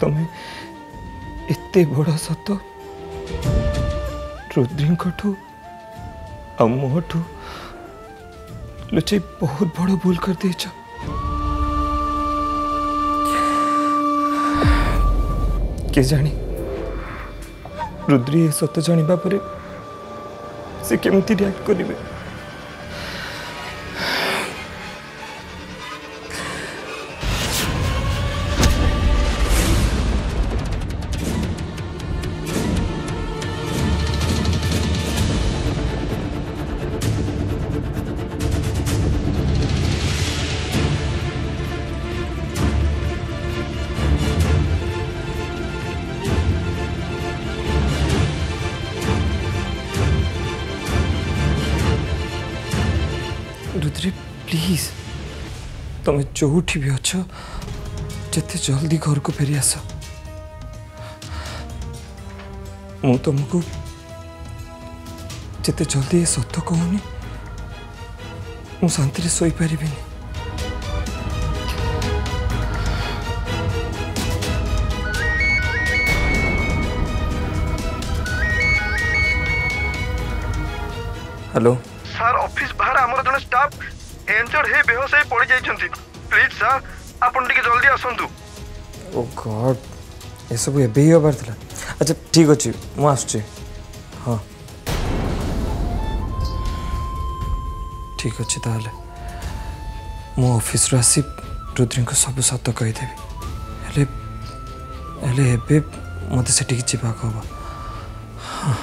तमें एते बड़ा सत रुद्री मोठू लुचे बहुत बड़ भूल कर देच। के जानी रुद्री सत जानिबा परे से केमती रिएक्ट करिवे। रुद्री प्लीज तुम जोठी भी अच्छ जिते जल्दी घर को फेरी आस। मु तुमको जिते जल्दी ये सत कहूनी मु शांति सोई पारि। हेलो सर ऑफिस बाहर आमर जने स्टाफ एंजर्ड हे बेहोश हे पड़ी जाइछंती। प्लीज सर आपन टिके जल्दी आसंतु। ओ गॉड ये सब एबे ही होबार थिला। अच्छा ठीक अछि मु आसुची। हां ठीक अछि ताले मु ऑफिस रो आसी रुद्री को सब सत कहि देबी। हेले एबे मते सेठी कि चिपा कहबा। हां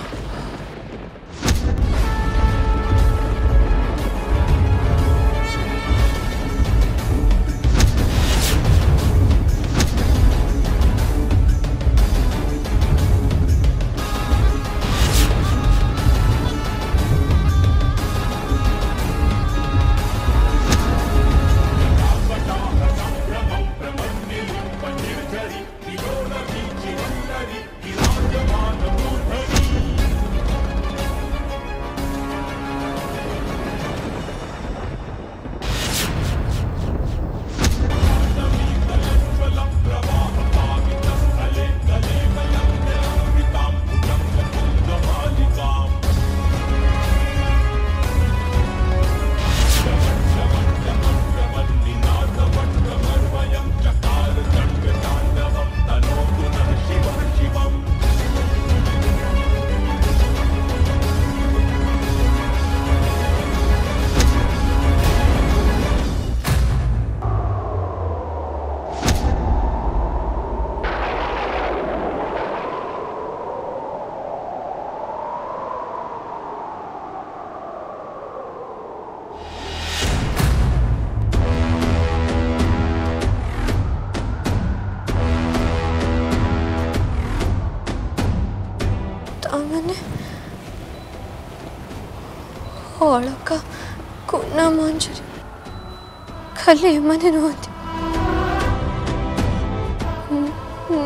अलका कुना मंजरी खाली माने नहती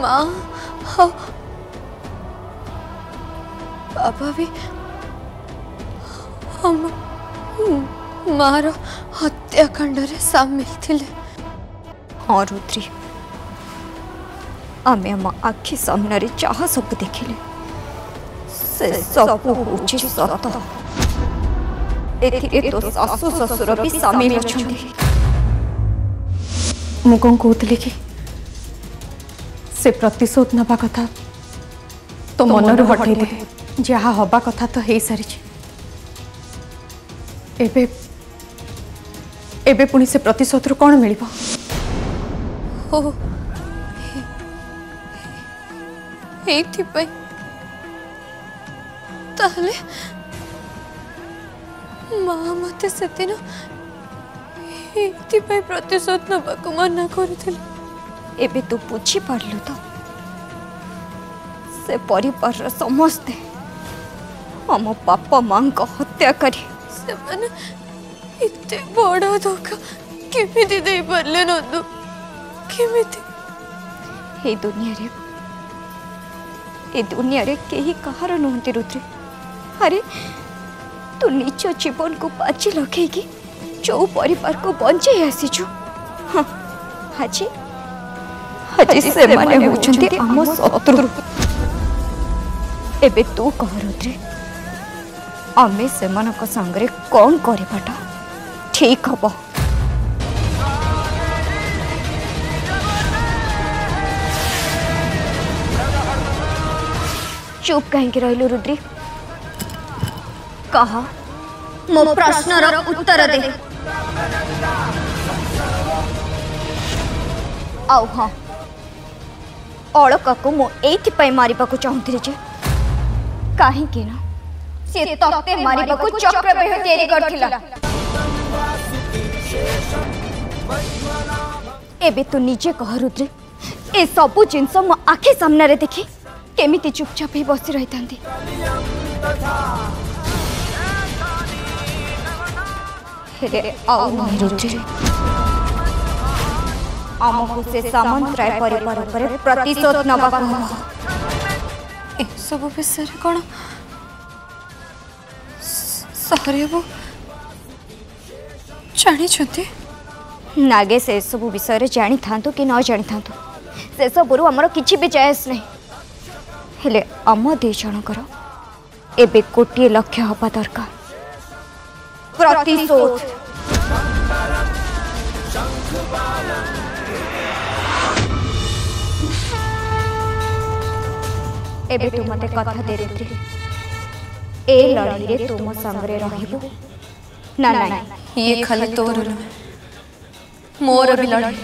माँ बाबा भी हम मार हत्याकांड रे सामिल थिले। हाँ रुद्री आमे आम आखि सामने चाह सब देखिले से सब होची सत। एथिरे तो सासु ससुर भी सामिल अछंती। मु कौन कहते कि से प्रतिशोध नवा कथा तो मनरू हटे दे जहाँ हवा कथा तो हो सारी। एबे एबे पुणी से प्रतिशोध रू कौन मिल ताहले माँ मत से दिन प्रतिशोध नवाक मना कर। एबे तू बुझी पारलु तो से परिवार समस्ते हम बापा माँ को हत्या करी से माने इतने बड़ा धोखा केमिति दे परले नंदू केमिति। ए दुनिया रे केही कहार नहंती रुद्री। अरे तू निज जीवन को बाजी लगे जो परिवार को बंचे आसीचु। हाँ आज से माने होचंती आम शत्रु। एबे तू कह रुद्री आमे सेमानक संगरे कौन करबाटा ठीक हबो? चुप कहीं रहिलु रुद्री? कहा मो प्रश्नर उत्तर दे। आउ हाँ अलका को मो एइथिपाई मारिबा को चाहुंथि जे काहे ना से तते मारिबा को चक्रव्यूह तैयारी करथिला। एबे तू निजे कह रुद्री ए सबु जिंस मो आखि सामने रे देखि केमिति चुपचाप ही बसी रही थांती? हेरे आउ नहीं रुद्री आमको से सामंतराय परिवार पर प्रतिशोध नबा ए सब विषय कौन सहरे वो जानी छथि? नागे से सब विषय जानी थांतु कि न जानी थांतु से सब हमर किछि भी जायस नहीं। हेले आम दे जनकर एबे कोटिए लक्ष्य हवा दरकार प्रतिशोध। एबे तू मते कथा दे रुद्री ए लड़ी रे तुम संगरे रहिबो ना? नहीं ये खाली तोर मोर भी लड़ी।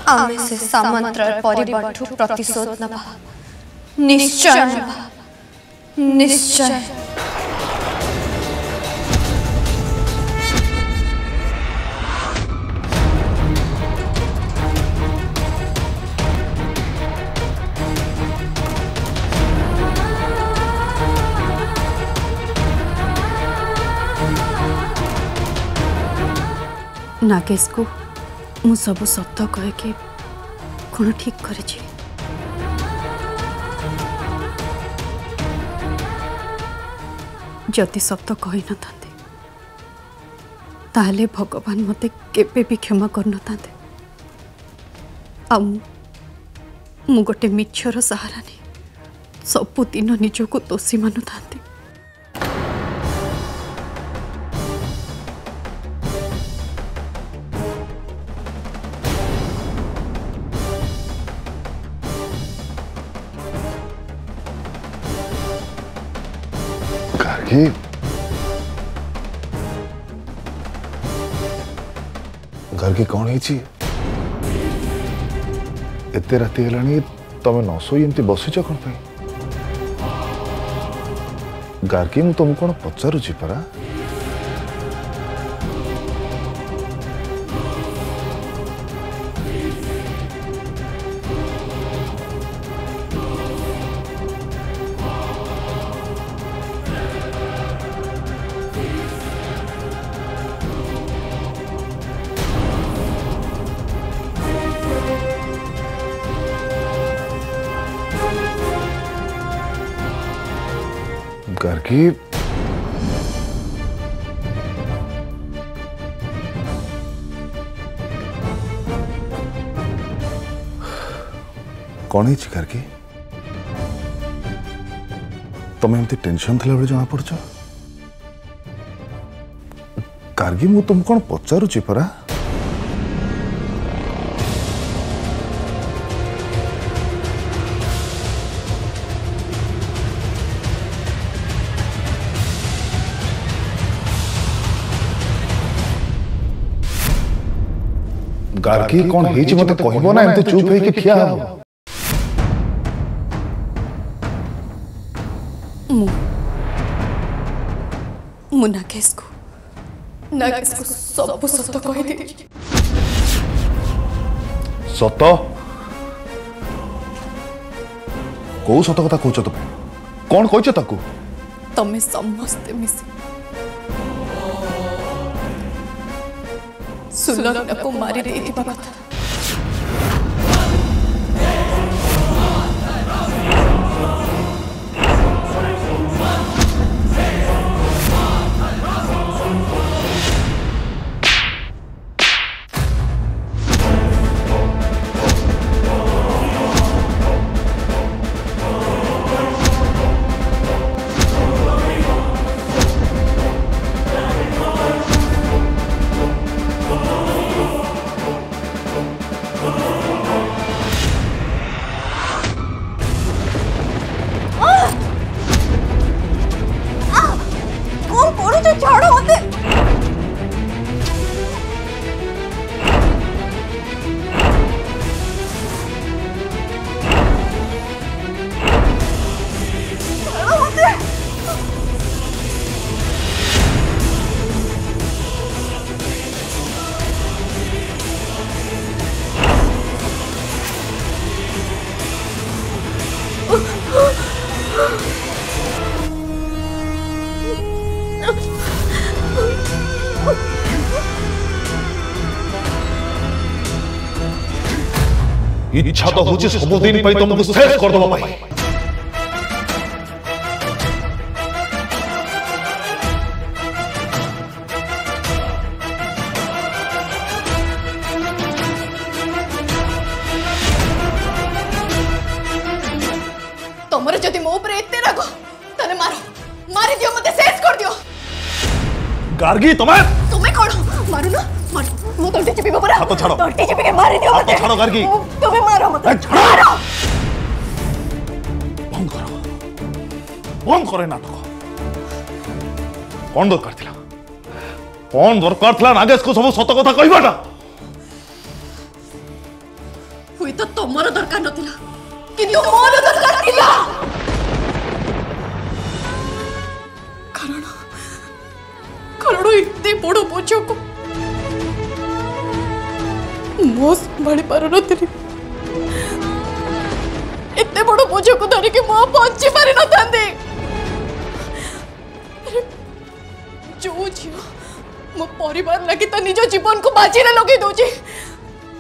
आमे से सामंतराय परिवार प्रतिशोध नबा निश्चय नबा निश्चय। नागेश को मु सब सत कहे कि कौन ठीक करे जदि सत कही न थांते ताहले भगवान मते केबे भी क्षमा कर न थांते। मु गोटे मिछर सहारा नहीं सबुदिन निजको दोषी मानु थांते। घर की कौन है एते राति हेलानी तमे न सोई एमती बसिच कौन पे? गार्गी मु तुम कौन पचारुची परा? गार्गी कौन है गार्गी? तुम एमती टेंशन थिला बेले जना पड़छ? गार्गी मु तुम कौन पचारुची परा? गार्गी कौन हेची मते कहबो ना एमते चुप होई के ठिया हो? मु नागेश को सब सत कहि दे। सत को सत कथा कहछ तुम? कौन कहछ ताकू? तमे समस्त मिसी सुलग्न को मारी देथिबा कथा। इच्छा तो हूँ सबुदिन तुमको शेष करदे तुमर जदि मो ऊपर एते राग तने मारो मारी दियो मते शेष कर दियो। गार्गी तुम्हें कौन मारू ना मारो मो तोटी चिपी पूरा हाथ छाड़ो तोटी चिपी के मारी दियो हाथ छाड़ो गार्गी तुम्हें मारो मते छाड़ो बंद करे नाटक कौन दरकार थिला नागेश को सब सत कथा कहबाटा हुई तो तुमर दरकार नथिला किंतु मोर दरकार थिला कारण इतने बड़ बोझ को मो संभाली पार नथि इतने बड़ बोझ को धरिक मो पहुंची पारि नथांदे जो झियो मो परिवार लगी तो निज जीवन को बाजी रे लगे दोची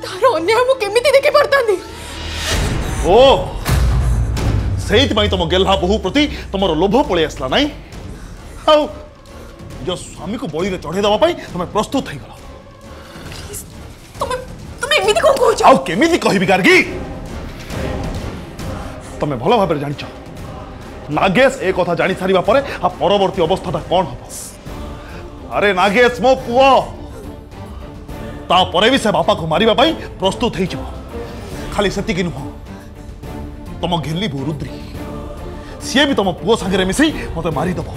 तार अन्याय मु केमिति देखि परतांदी ओ सेइत तुम गेल्हा बहु प्रति तुमर लोभ पळे आसला नाही आउ जो स्वामी को बळी रे चढ़े दबा तुम प्रस्तुत થઈ गलो तुम एमिति कोन कहू छ आउ केमिति कहबी गार्गी तुम भलो भाबरे जानिछ नागेश ए कथा जानि सारिबा परे आ परवर्ती अवस्थाटा कोन हबो अरे नागेश मो पुओ ता परे भी से बापा को मारिबा पई प्रस्तुत થઈ छ खाली सेति कि नुह तुम घेली रुद्री सी भी तुम पुओ संगे मिसी मते मारी दबो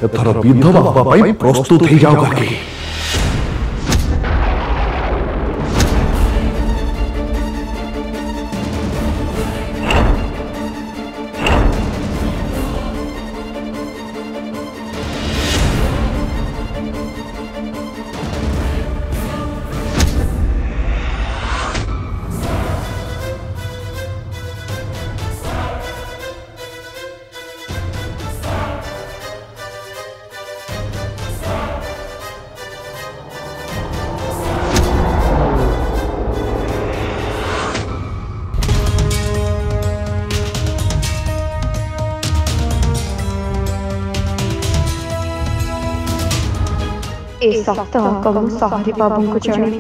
एथर विधवा हवा पाई प्रस्तुत हो जाओ गार्गी सप्त अंक सहरी बाबू को जाने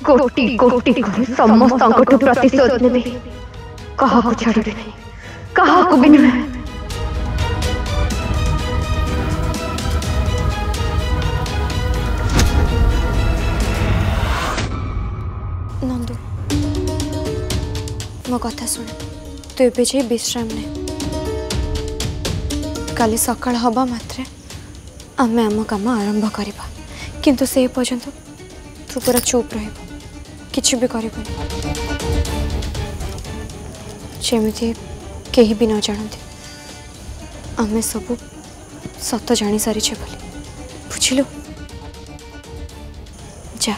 गोटी गोटी समस्त प्रतिशोध ने कहा छाड़े कहा भी नुहे नंदू मो कथा सुन तू एबे जे विश्राम ने काली सकाळ हवा मात्रे आमे आम काम आरंभ करवा किंतु से पर्यंत तू पूरा चुप रह किसी भी कर कहीं भी न जानते आमे सब सत जानी सारी बुझिलु जा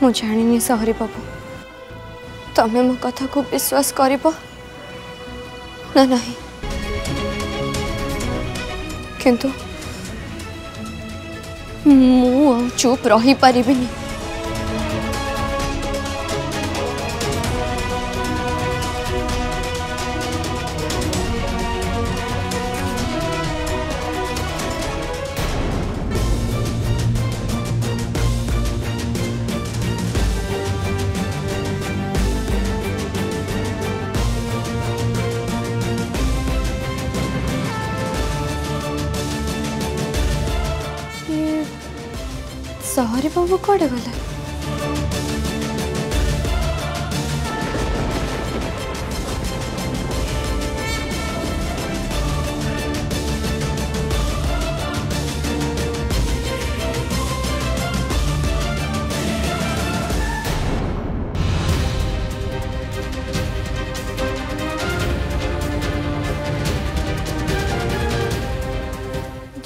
मु जानी सहरी बाबू तमें मो कथा को विश्वास करिबो ना नहीं किंतु मु चुप रही पारिबिनी सहरी बाबू कड़े गले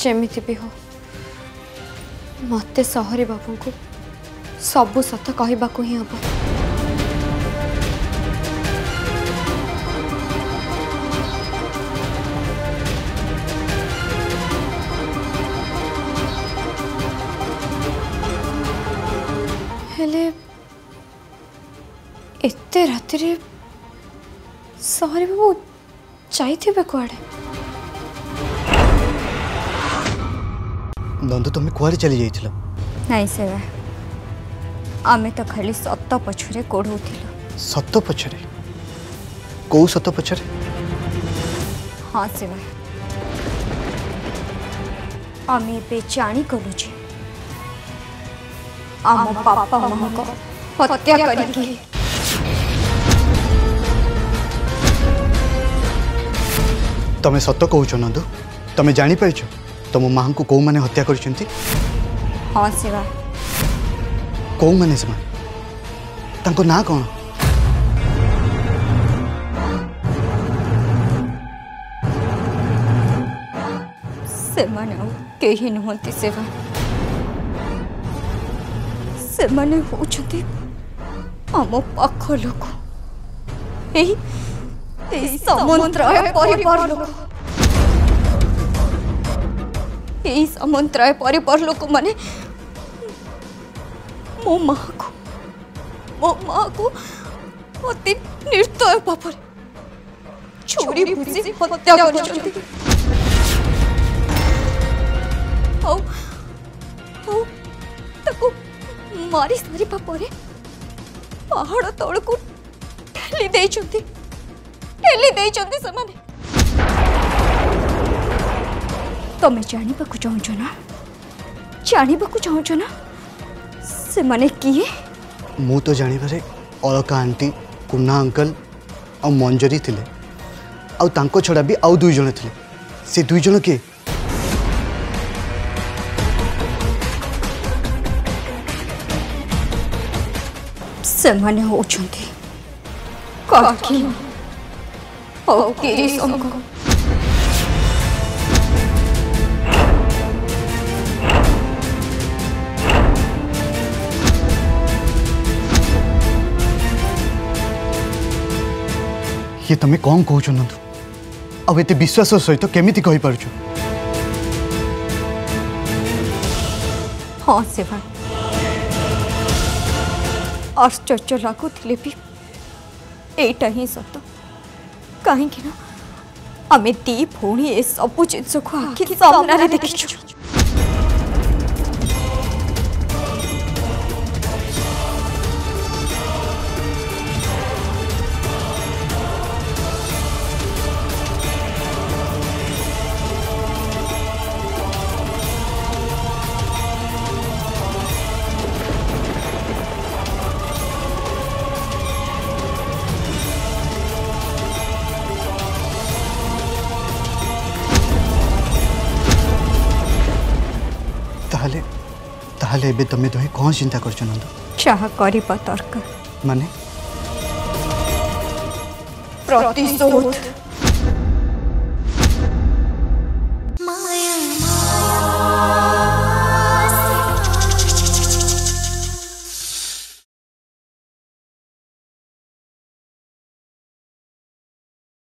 जेमिति भी हो मते सहरी बाबू को सबू सत कहवाक ही हम। हेले एते राति रे सहरी बाबू जाइथिबे कुआडे? नंदू तुम्हें कुआरे चली जाइथिलो? नहीं से आमे तो खाली सत पछरे कोढ़ौथिलु। सत पछरे? को सत पछरे? हाँ से आमे पे जानी गलु जे आम पापा माँ को हत्या करके तमें सत कहूच नंदू? तमें जानी पाइछ तुम माँ को कौ माने हत्या करछंती? हाँ शिवा। कौ माने से तांको ना कौन? से माने केही नहंती सेवा। से माने होछंती आम पाख लोक एही समुद्राय परिवार लोक यही समुद्राय परिवार लोक माने मो माँ को अति निर्दय भाव छुरी भुसी हत्या करछंती। मारी सारिबा परे पहाड़ तल को ठेली देइछंती समाने। तमें जानिबाकु चाहूछ ना? जानिबाकु चाहूछ ना से माने किए? मु तो जानिबारे अलका आंटी, कुन्ना अंकल आ मंजरी थिले आ तांको छड़ा भी आउ दुई जण थिले। से दुई जण के? से माने होछंती काकी ओ गिरी संग। ये तमें कौन कहूच नंदू? अब एते विश्वास सहित केमिति कहि पारुछ? हाँ से भाई आश्चर्य लगुले भी एटा ही सत। कहीं ना आमे दी भौणी ए सबु जिनस को आखि सामने देखिछु। ताहले एबे तमे दोहे कौन चिंता करछ नंदू? चाह करिबा दरकार माने प्रतिशोध।